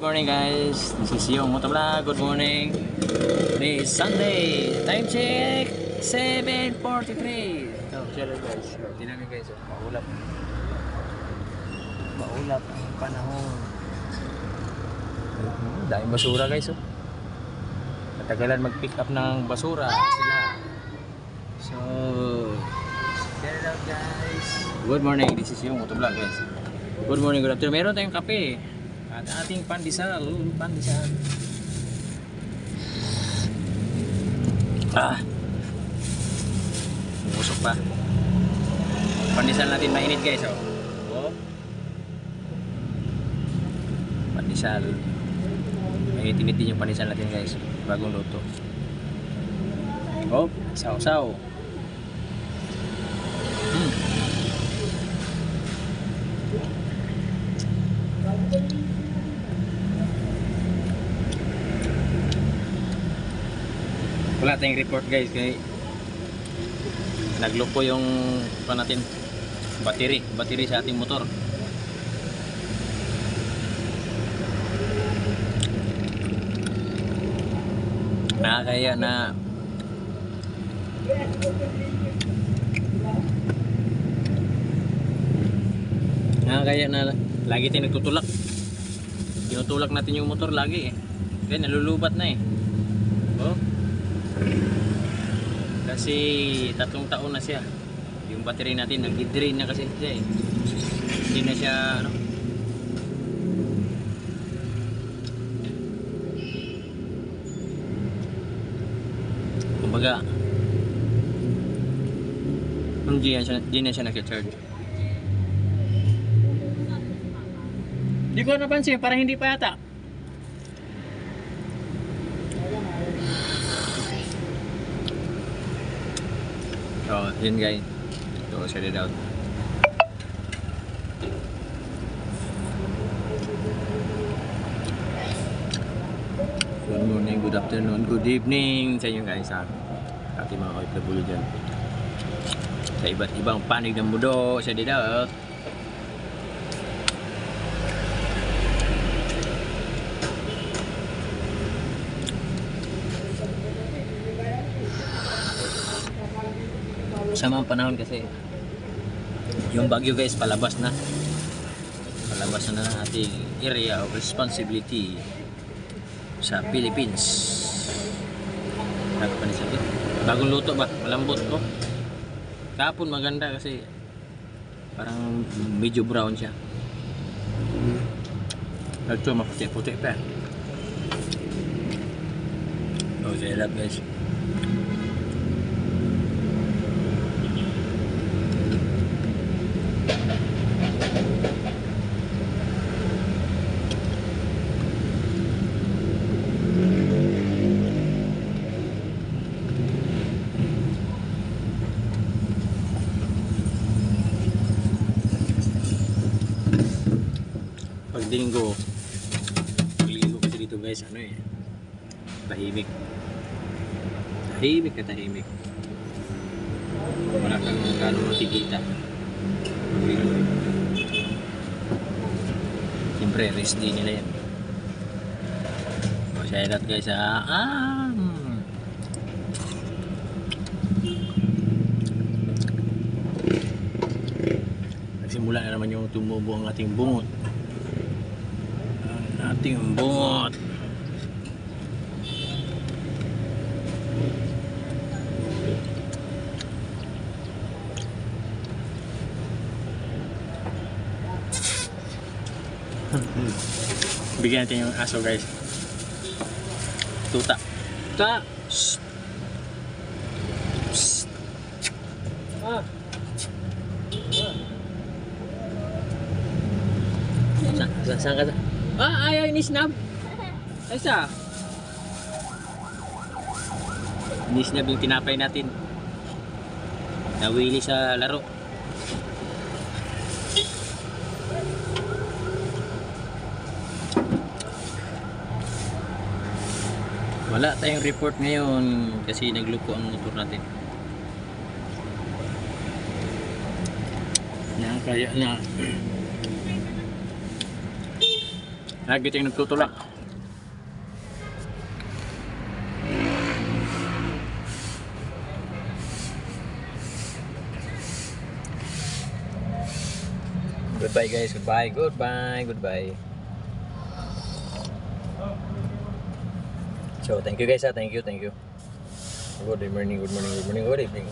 Good morning guys, this is Yung Motovlog. Good morning. Today is Sunday. Time check 7:43. So, shalom guys. Tingnan nyo guys, maulap. Maulap ang panahon. Daming basura guys. Matagalan mag-pick up ng basura sila. So, shout out guys. Good morning, this is Yung Motovlog guys. Good morning, good afternoon. Meron tayong kape. At ating pandesal. Umusok pa. Pandesal natin mainit guys. Pandesal. Mainit-init din yung pandesal natin guys. Bagong luto. Saw-saw. Wala tayong report guys kay nagloko yung natin battery sa ating motor. Kaya na lagi tayong nagtutulak. Tinutulak natin yung motor lagi kaya nalulubat na kasi 3 taon na siya yung battery natin, nag-drain na kasi siya hindi na siya kumbaga hindi na siya nag-charge. Di ko napansin, parang hindi pa yata. So, yun guys. So, set it out. Good morning, good afternoon, good evening sa inyo guys ating mga OFW dyan. Sa iba't ibang panig ng mundo, set it out. Sama ang panahon kasi yung bagyo guys palabas na ng ating area of responsibility sa Philippines. Ano pa niya? Bagong luto ba? Malambot ko. Kahapon maganda kasi parang medyo brown siya. Ito maputi-puti pa. Oh, saya love guys. Paglinggo kasi dito guys tahimik wala kang gano'ng makikita siyempre rest din nila yan. Shout out guys nagsimula na naman yung tumubo ang ating bungot. Bigyan natin yung aso guys. Tuta. Shh. Shh. Saan ka? Ayaw inisnab. Ay sa inisnab yung tinapay natin. Nawili sa laro. Wala tayong report ngayon kasi nagluko ang motor natin. Kaya na Lagi tayong nagtutulak. Goodbye guys, goodbye, goodbye, goodbye. So thank you guys, thank you. Good morning, good morning, good morning, good evening.